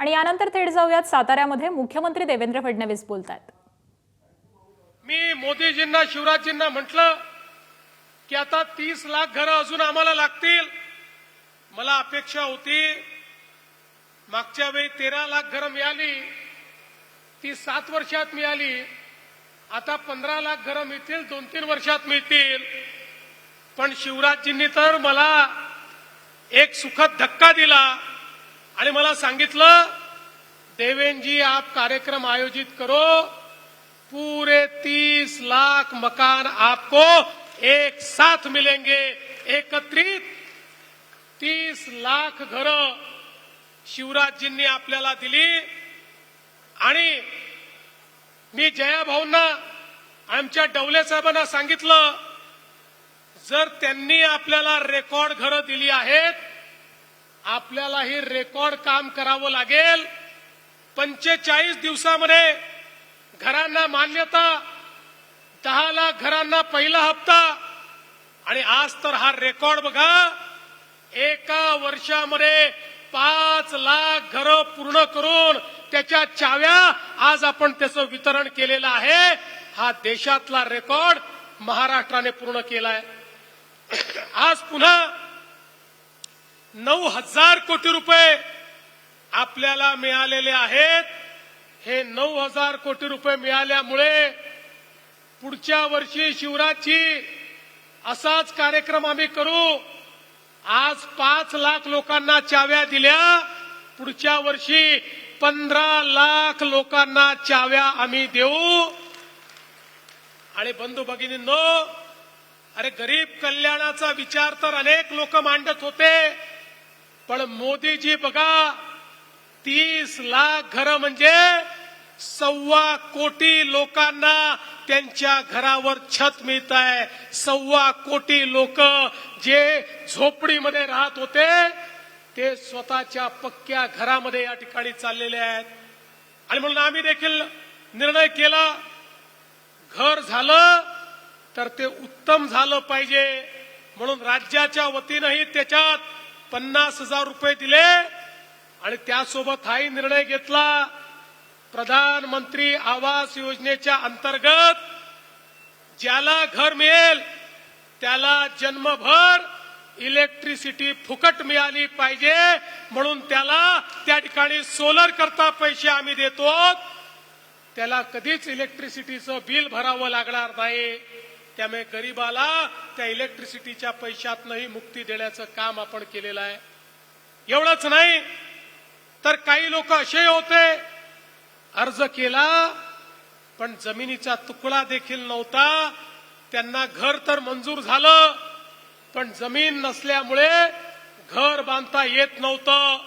आणि यानंतर थेट जाऊयात साताऱ्यामध्ये मुख्यमंत्री देवेंद्र फडणवीस बोलतायत। मी मोदीजींना शिवराजजींना म्हटलं की आता 30 लाख घरं अजून आम्हाला लागतील। मला अपेक्षा होती मागच्या वेळी 13 लाख घरं मिळाली, ती 7 वर्षात मिळाली। आता 15 लाख घरं मिळतील, 2-3 वर्षात मिळतील। पण शिवराजजींनी तर मला एक सुखद धक्का दिला आणि मला सांगितलं, देवेंद्र जी आप कार्यक्रम आयोजित करो, पूरे 30 लाख मकान आपको एक साथ मिलेंगे। एकत्रित 30 लाख घरं शिवराजजींनी आपल्याला दिली। आणि मी जया भाऊंना, आमच्या डवले साहेबांना सांगितलं, जर त्यांनी आपल्याला रेकॉर्ड घरं दिली आहेत, आपल्यालाही रेकॉर्ड काम करावं लागेल। 45 दिवसामध्ये घरांना मान्यता, 10 लाख घरांना पहिला हप्ता। आणि आज तर हा रेकॉर्ड बघा, एका वर्षामध्ये 5 लाख घरं पूर्ण करून त्याच्या चाव्या आज आपण त्याचं वितरण केलेलं आहे। हा देशातला रेकॉर्ड महाराष्ट्राने पूर्ण केलाय। आज पुन्हा 9,000 कोटी रुपये आपल्याला मिळालेले आहेत। हे 9,000 कोटी रुपये मिळाल्यामुळे पुढच्या वर्षी शिवराजची असाच कार्यक्रम आम्ही करू। आज 5 लाख लोकांना चाव्या दिल्या, पुढच्या वर्षी 15 लाख लोकांना चाव्या आम्ही देऊ। आणि बंधू भगिनींनो, अरे गरीब कल्याणाचा विचार तर अनेक लोक मांडत होते, पण मोदीजी बघा, 30 लाख घरं म्हणजे 1.25 कोटी लोकांना त्यांच्या घरावर छत मिळत आहे। 1.25 कोटी लोक जे झोपडीमध्ये राहत होते, ते स्वतःच्या पक्क्या घरामध्ये या ठिकाणी चाललेले आहेत। आणि म्हणून आम्ही देखील निर्णय केला, घर झालं तर ते उत्तम झालं पाहिजे, म्हणून राज्याच्या वतीनंही त्याच्यात 50,000 रुपये दिले। आणि त्यासोबत हाही निर्णय घेतला, प्रधानमंत्री आवास योजनेच्या अंतर्गत ज्याला घर मिळेल त्याला जन्मभर इलेक्ट्रिसिटी फुकट मिळाली पाहिजे, म्हणून त्याला त्या ठिकाणी सोलर करता पैसे आम्ही देतो। त्याला कधीच इलेक्ट्रिसिटीचं बिल भरावं लागणार नाही। त्यामुळे गरीबाला त्या इलेक्ट्रिसिटीच्या पैशातनंही मुक्ती देण्याचं काम आपण केलेलं आहे। एवढंच नाही तर काही लोक असे होते, अर्ज केला पण जमिनीचा तुकडा देखील नव्हता, त्यांना घर तर मंजूर झालं पण जमीन नसल्यामुळे घर बांधता येत नव्हतं।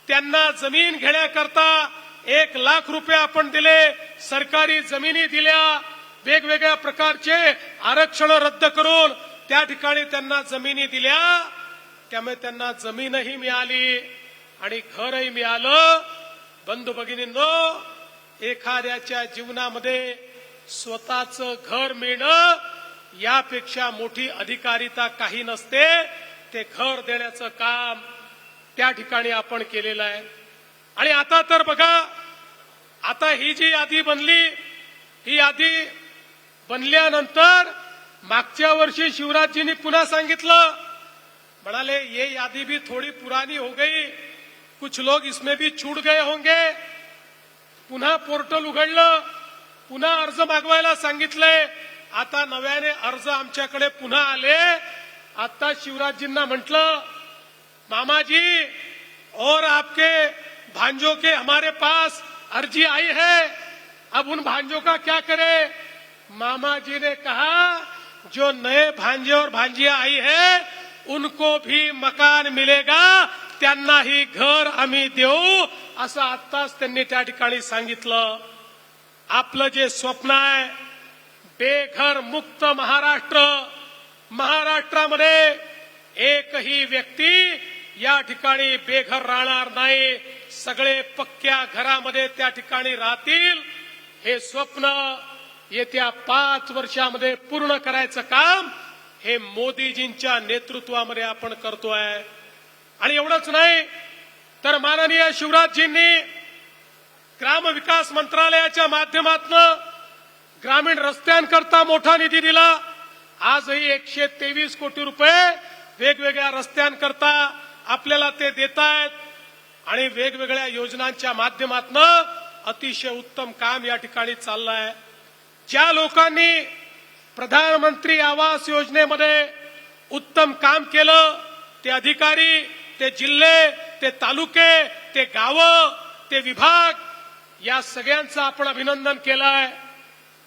त्यांना जमीन घेण्याकरता 1 लाख रुपये आपण दिले, सरकारी जमिनी दिल्या, वेगवेगळ्या प्रकारचे आरक्षण रद्द करून त्या ठिकाणी त्यांना जमिनी दिल्या। त्यामुळे त्यांना जमीनही मिळाली आणि घरही मिळालं। बंधू भगिनींनो, एखाद्याच्या जीवनामध्ये स्वतःचं घर मिळणं यापेक्षा मोठी अधिकारिता काही नसते। ते घर देण्याचं काम त्या ठिकाणी आपण केलेलं आहे। आणि आता तर बघा, आता ही जी यादी बनली, ही यादी बनल्यानंतर मागच्या वर्षी शिवराजजींनी पुन्हा सांगितलं, म्हणाले ये यादी भी थोड़ी पुरानी हो गई, कुछ लोग इसमें भी छूट गए होंगे। पुन्हा पोर्टल उघडलं, पुन्हा अर्ज मागवायला सांगितलंय। आता नव्याने अर्ज आमच्याकडे पुन्हा आले। आता शिवराजजींना म्हटलं, मामा जी और आपके भांजों के हमारे पास अर्जी आई है, अब उन भांजों का क्या करें। मामा जी ने कहा, जो नए भांजे और भांजियां आई है उनको भी मकान मिलेगा, त्यांनाही घर आम्ही देऊ, असं आत्ताच त्यांनी त्या ठिकाणी सांगितलं। आपलं जे स्वप्न आहे, बेघर मुक्त महाराष्ट्र, महाराष्ट्रामध्ये एकही व्यक्ती या ठिकाणी बेघर राहणार नाही, सगळे पक्क्या घरामध्ये त्या ठिकाणी राहतील। हे स्वप्न येत्या 5 वर्षामध्ये पूर्ण करायचं काम हे मोदीजींच्या नेतृत्वामध्ये आपण करतोय। आणि एवढंच नाही तर माननीय शिवराजजींनी ग्रामविकास मंत्रालयाच्या माध्यमातून ग्रामीण रस्त्यांकरता मोठा निधी दिला. आजही 123 कोटी रुपये वेगवेगळ्या रस्त्यांकरता आपल्याला ते देतायत आणि वेगवेगळ्या योजनांच्या माध्यमातून अतिशय उत्तम काम या ठिकाणी चाललंय. ज्या लोकांनी प्रधानमंत्री आवास योजनेमध्ये उत्तम काम केलं, ते अधिकारी, ते जिल्हे, ते तालुके, ते गावं, ते विभाग, या सगळ्यांचं आपण अभिनंदन केलंय.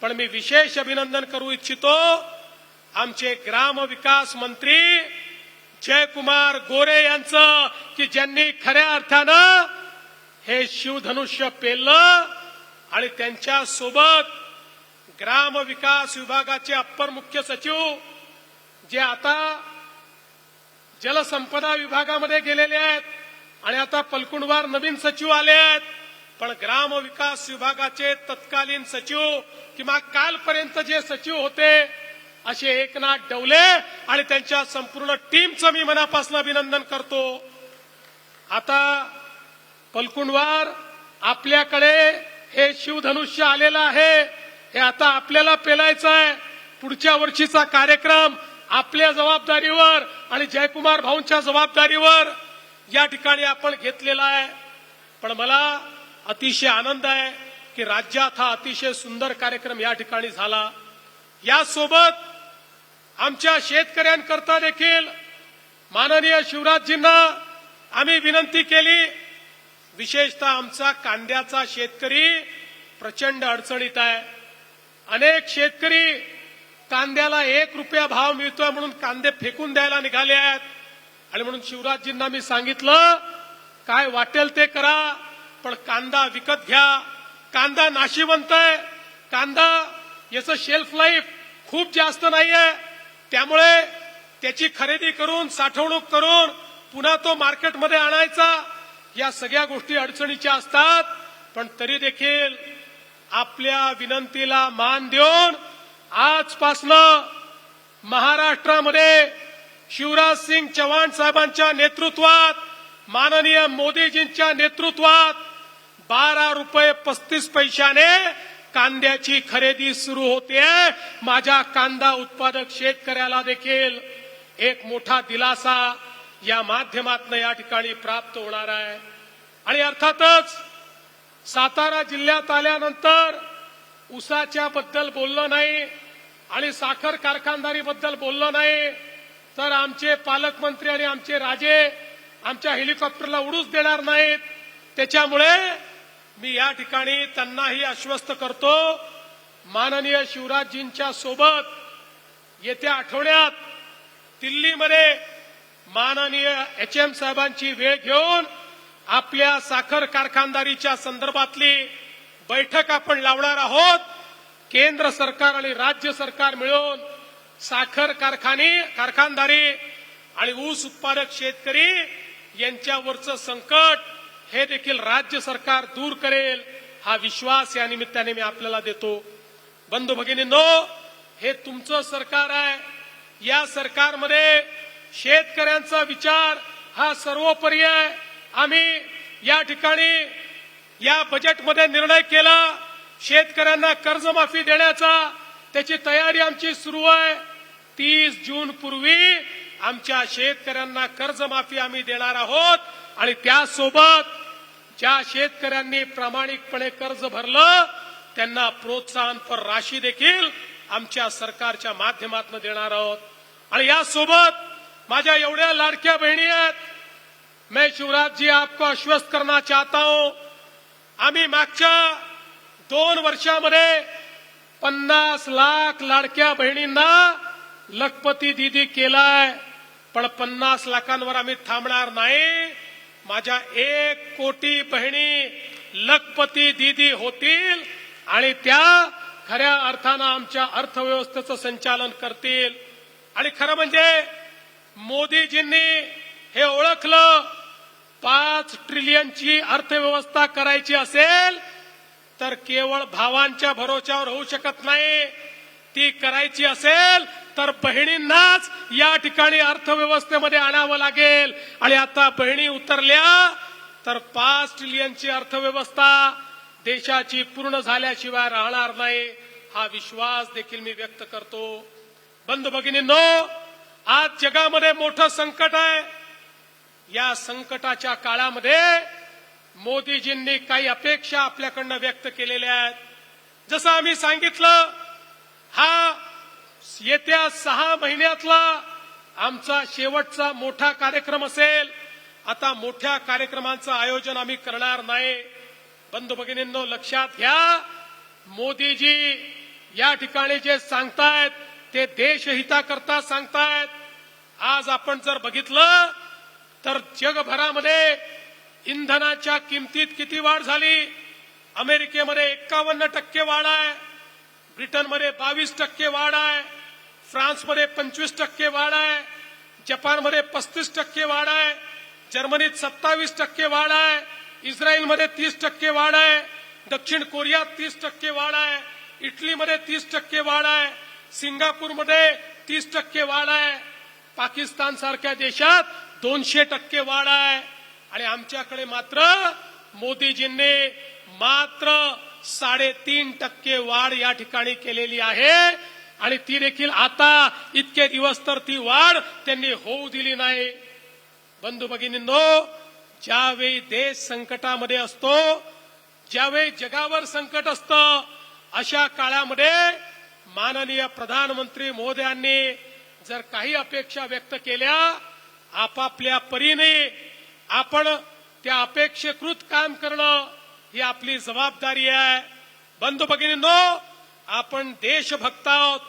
पण मी विशेष अभिनंदन करू इच्छितो आमचे ग्रामविकास मंत्री जयकुमार गोरे यांचं, की ज्यांनी खऱ्या अर्थानं हे शिवधनुष्य पेललं आणि त्यांच्या सोबत ग्रामविकास विभागाचे अप्पर मुख्य सचिव जे आता जलसंपदा विभागामध्ये गेलेले आहेत आणि आता पलकुंडवार नवीन सचिव आले आहेत, पण ग्रामविकास विभागाचे तत्कालीन सचिव किंवा कालपर्यंत जे सचिव होते असे एकनाथ डवले आणि त्यांच्या संपूर्ण टीमचं मी मनापासून अभिनंदन करतो. आता पलकुंडवार आपल्याकडे हे शिवधनुष्य आलेलं आहे, हे आता आपल्याला पेलायचं आहे. पुढच्या वर्षीचा कार्यक्रम आपल्या जबाबदारीवर आणि जयकुमार भाऊंच्या जबाबदारीवर या ठिकाणी आपण घेतलेला आहे. पण मला अतिशय आनंद आहे की राज्यात हा अतिशय सुंदर कार्यक्रम या ठिकाणी झाला. यासोबत आमच्या शेतकऱ्यांकरता देखील माननीय शिवराजजींना आम्ही विनंती केली. विशेषतः आमचा कांद्याचा शेतकरी प्रचंड अडचणीत आहे. अनेक शेतकरी कांद्याला 1 रुपया भाव मिळतोय म्हणून कांदे फेकून द्यायला निघाले आहेत आणि म्हणून शिवराजजींना मी सांगितलं काय वाटेल ते करा, पण कांदा विकत घ्या. कांदा नाशिवंत आहे, कांदा याचं शेल्फ लाईफ खूप जास्त नाहीये, त्यामुळे त्याची खरेदी करून साठवणूक करून पुन्हा तो मार्केटमध्ये आणायचा, या सगळ्या गोष्टी अडचणीच्या असतात. पण तरी देखील आपल्या विनंतीला मान देऊन आजपासनं महाराष्ट्रामध्ये शिवराज सिंग चौहान साहेबांच्या नेतृत्वात, माननीय मोदीजींच्या नेतृत्वात 12 रुपये 35 पैशाने कांद्याची खरेदी सुरू होते. माझ्या कांदा उत्पादक शेतकऱ्याला देखील एक मोठा दिलासा या माध्यमातून या ठिकाणी प्राप्त होणार आहे. आणि अर्थातच सातारा जिल्ह्यात आल्यानंतर ऊसाच्या बद्दल बोललो नाही आणि साखर कारखानदारी बद्दल बोललो नाही, तर आमचे पालकमंत्री आणि आमचे राजे आमच्या हेलिकॉप्टरला उडूच देणार नाहीत. त्याच्यामुळे मी या ठिकाणी त्यांनाही आश्वस्त करतो, माननीय शिवराजजींच्या सोबत येत्या आठवड्यात दिल्लीमध्ये माननीय HM साहेबांची वेळ घेऊन आपल्या साखर कारखानदारीच्या संदर्भातली बैठक आपण लावणार आहोत. केंद्र सरकार आणि राज्य सरकार मिळून साखर कारखानदारी आणि ऊस उत्पादक शेतकरी यांच्यावरचं संकट हे देखील राज्य सरकार दूर करेल, हा विश्वास या निमित्ताने मी आपल्याला देतो. बंधू भगिनींनो, हे तुमचं सरकार आहे. या सरकारमध्ये शेतकऱ्यांचा विचार हा सर्वोपरी आहे. आम्ही या ठिकाणी या बजेटमध्ये निर्णय केला शेतकऱ्यांना कर्जमाफी देण्याचा, त्याची तयारी आमची सुरू आहे. 30 जून पूर्वी आमच्या शेतकऱ्यांना कर्जमाफी आम्ही देणार आहोत आणि त्यासोबत ज्या शेतकऱ्यांनी प्रामाणिकपणे कर्ज भरलं त्यांना प्रोत्साहनपर राशी देखील आमच्या सरकारच्या माध्यमातून देणार आहोत. आणि यासोबत माझ्या एवढ्या लाडक्या बहिणी आहेत, मैं शिवराज जी आपको आश्वस्त करना चाहता हूं, आम्ही मागच्या 2 वर्षामध्ये 50 लाख लाडक्या बहिणींना लखपती दीदी केलाय. पण 50 लाखांवर आम्ही थांबणार नाही. माझ्या 1 कोटी बहिणी लखपती दीदी होतील आणि त्या खऱ्या अर्थानं आमच्या अर्थव्यवस्थेचं संचालन करतील. आणि खरं म्हणजे मोदीजींनी हे ओळखलं, 5 ट्रिलियनची अर्थव्यवस्था करायची असेल तर केवळ भावांच्या भरोश्यावर होऊ शकत नाही. ती करायची असेल तर बहिणींनाच या ठिकाणी अर्थव्यवस्थेमध्ये आणावं लागेल. आणि आता बहिणी उतरल्या तर 5 ट्रिलियनची अर्थव्यवस्था देशाची पूर्ण झाल्याशिवाय राहणार नाही, हा विश्वास देखील मी व्यक्त करतो. बंधू भगिनींनो, आज जगामध्ये मोठं संकट आहे. या संकटाच्या काळामध्ये मोदीजींनी काही अपेक्षा आपल्याकडनं व्यक्त केलेल्या आहेत. जसं आम्ही सांगितलं, हा येत्या 6 महिन्यातला आमचा शेवटचा मोठा कार्यक्रम असेल. आता मोठ्या कार्यक्रमांचं आयोजन आम्ही करणार नाही. बंधू भगिनींनो, लक्षात घ्या, मोदीजी या ठिकाणी जे सांगतायत ते देशहिताकरता सांगतायत. आज आपण जर बघितलं तर जगभरामध्ये इंधनाच्या किमतीत किती वाढ झाली. अमेरिकेमध्ये 51% वाढ आहे, ब्रिटनमध्ये 22% वाढ आहे, फ्रान्समध्ये 25% वाढ आहे, जपानमध्ये 35% वाढ आहे, जर्मनीत 27% वाढ आहे, इस्रायलमध्ये 30% वाढ आहे, दक्षिण कोरियात 30% वाढ आहे, इटलीमध्ये 30% वाढ आहे, सिंगापूरमध्ये 30% वाढ आहे, पाकिस्तान सारख्या देशात 200% वाढ आहे. आणि आमच्याकडे मात्र मोदीजींनी मात्र 3.5% वाढ या ठिकाणी केलेली आहे. आणि ती देखील आता इतके दिवस तर ती वाढ त्यांनी होऊ दिली नाही. बंधू भगिनींनो, ज्यावेळी देश संकटामध्ये असतो, ज्यावेळी जगावर संकट असतं, अशा काळामध्ये माननीय प्रधानमंत्री महोदयांनी जर काही अपेक्षा व्यक्त केल्या, आपापल्या परीने आपण त्या अपेक्षेकृत काम करणं ही आपली जबाबदारी आहे. बंधू भगिनींनो, आपण देशभक्त आहोत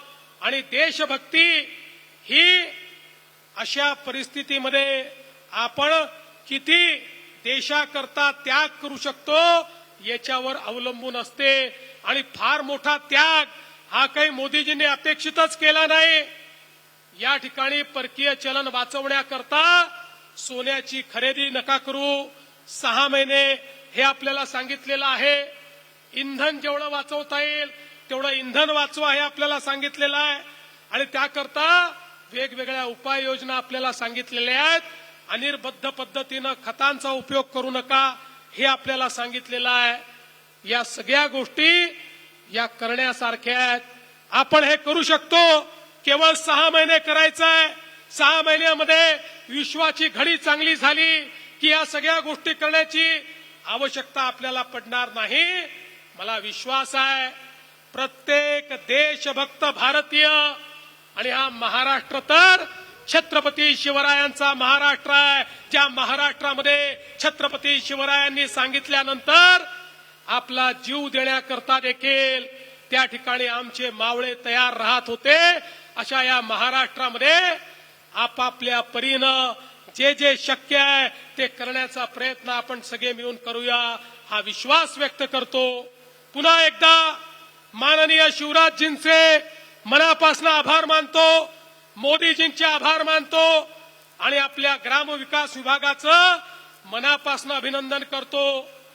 आणि देशभक्ती ही अशा परिस्थितीमध्ये आपण किती देशाकरता त्याग करू शकतो याच्यावर अवलंबून असते. आणि फार मोठा त्याग हा काही मोदीजींनी अपेक्षितच केला नाही. या ठिकाणी परकीय चलन वाचवण्याकरता सोन्याची खरेदी नका करू, 6 महिने हे आपल्याला सांगितलेलं आहे. इंधन जेवढं वाचवता येईल तेवढं इंधन वाचवा हे आपल्याला सांगितलेलं आहे. आणि त्याकरता वेगवेगळ्या उपाययोजना आपल्याला सांगितलेल्या आहेत. अनिर्बद्ध पद्धतीनं खतांचा उपयोग करू नका हे आपल्याला सांगितलेलं आहे. या सगळ्या गोष्टी या करण्यासारख्या आहेत. आपण हे करू शकतो. केवळ 6 महिने करायचं आहे. 6 महिन्यामध्ये विश्वाची घडी चांगली झाली की या सगळ्या गोष्टी करण्याची आवश्यकता आपल्याला पडणार नाही. मला विश्वास आहे प्रत्येक देशभक्त भारतीय, आणि हा महाराष्ट्र तर छत्रपती शिवरायांचा महाराष्ट्र आहे. ज्या महाराष्ट्रामध्ये छत्रपती शिवरायांनी सांगितल्यानंतर आपला जीव देण्याकरता देखील त्या ठिकाणी आमचे मावळे तयार राहत होते. अशा या महाराष्ट्रामध्ये आपापल्या परीनं जे जे शक्य आहे ते करण्याचा प्रयत्न आपण सगळे मिळून करूया, हा विश्वास व्यक्त करतो. पुन्हा एकदा माननीय शिवराजजींचे मनापासून आभार मानतो, मोदीजींचे आभार मानतो आणि आपल्या ग्रामविकास विभागाचं मनापासून अभिनंदन करतो.